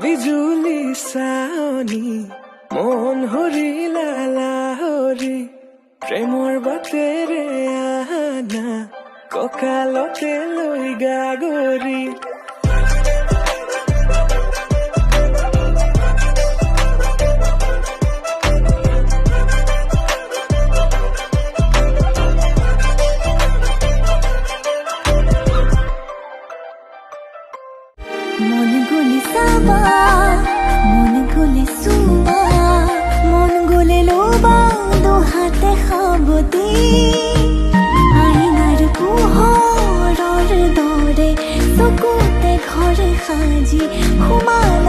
বিজুলি চাৱনি মন হৰিলা লাহৰি প্ৰেমৰ বাটেৰে আনা কঁকালতে লৈ গাগৰি মন গলে চাবা মন গলে চুবা মন গলে লবা দুহাতে খাবতি আইনাৰ পোহৰৰ দৰে চকুতে ঘৰ সাজি সোমালা